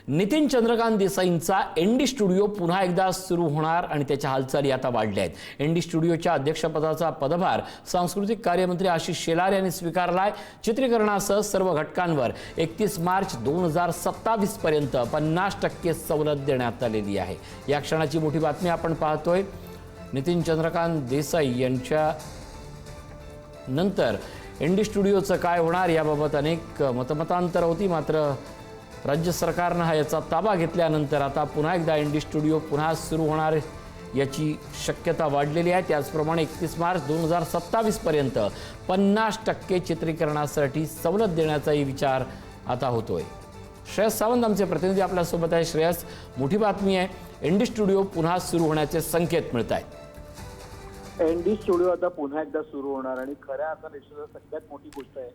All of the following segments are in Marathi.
नितीन चंद्रकांत देसाईंचा एनडी स्टुडिओ पुन्हा एकदा सुरू होणार आणि त्याच्या हालचाली आता वाढल्या आहेत। एनडी स्टुडिओच्या अध्यक्षपदाचा पदभार सांस्कृतिक कार्यमंत्री आशिष शेलार यांनी स्वीकारलाय। चित्रीकरणासह सर्व घटकांवर 31 मार्च 2027 पर्यंत 50% सवलत देण्यात आलेली आहे। या क्षणाची मोठी बातमी आपण पाहतोय। नितीन चंद्रकांत देसाई यांच्या नंतर एनडी स्टुडिओचं काय होणार याबाबत अनेक मतमतांतर होती, मात्र राज्य सरकारने याचा ताबा घेतल्यानंतर आता पुन्हा एकदा एनडी स्टुडिओ पुन्हा सुरू होणार याची शक्यता वाढलेली आहे। त्याचप्रमाणे 31 मार्च 2027 पर्यंत 50% चित्रीकरणासाठी सवलत देण्याचाही विचार आता होतोय। श्रेयस सावंत आमचे प्रतिनिधी आपल्या सोबत आहे। श्रेयस, मोठी बातमी आहे, एनडी स्टुडिओ पुन्हा सुरू होण्याचे संकेत मिळत आहेत। एनडी स्टुडिओ आता पुन्हा एकदा सुरू होणार आणि खऱ्या अर्थाने सगळ्यात मोठी गोष्ट आहे,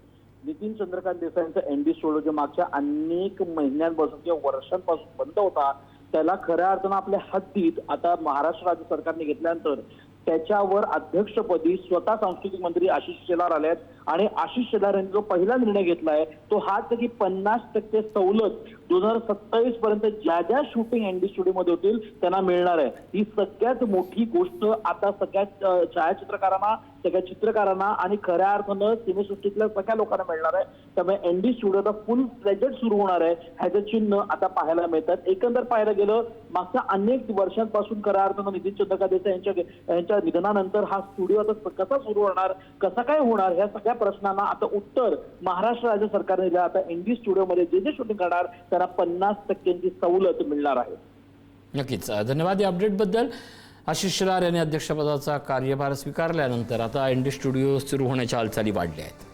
नितीन चंद्रकांत देसाईंचा एनडी स्टुडिओ जो मागच्या अनेक महिन्यांपासून किंवा वर्षांपासून बंद होता, त्याला खऱ्या अर्थानं आपल्या हद्दीत आता महाराष्ट्र राज्य सरकारने घेतल्यानंतर त्याच्यावर अध्यक्षपदी स्वतः सांस्कृतिक मंत्री आशिष शेलार आले आहेत आणि आशिष शेलार यांनी जो पहिला निर्णय घेतलाय तो हाच की 50% सवलत 2027 पर्यंत ज्या ज्या शूटिंग एनडी स्टुडिओ मध्ये होतील त्यांना मिळणार आहे। ही सगळ्यात मोठी गोष्ट आता सगळ्यात छायाचित्रकारांना, सगळ्या चित्रकारांना आणि खऱ्या अर्थानं सिनेसृष्टीतल्या सगळ्या लोकांना मिळणार आहे। त्यामुळे एनडी स्टुडिओ फुल फ्लेजेड सुरू होणार आहे, ह्याचं चिन्ह आता पाहायला मिळतात। एकंदर पाहायला गेलं मागच्या अनेक वर्षांपासून खऱ्या अर्थानं नितीन चंद्रकांत देसाई यांच्या निधनानंतर हा स्टुडिओ आता कसा सुरू होणार, कसा काय होणार, ह्या सगळ्या प्रश्नांना आता उत्तर महाराष्ट्र राज्य सरकारने दिलं। आता एनडी स्टुडिओ मध्ये जे जे शूटिंग करणार त्यांना 50% सवलत मिळणार आहे। नक्कीच धन्यवाद या अपडेट बद्दल। आशिष शेलार यांनी अध्यक्षपदाचा कार्यभार स्वीकारल्यानंतर आता एनडी स्टुडिओ सुरू होण्याच्या हालचाली वाढल्या आहेत।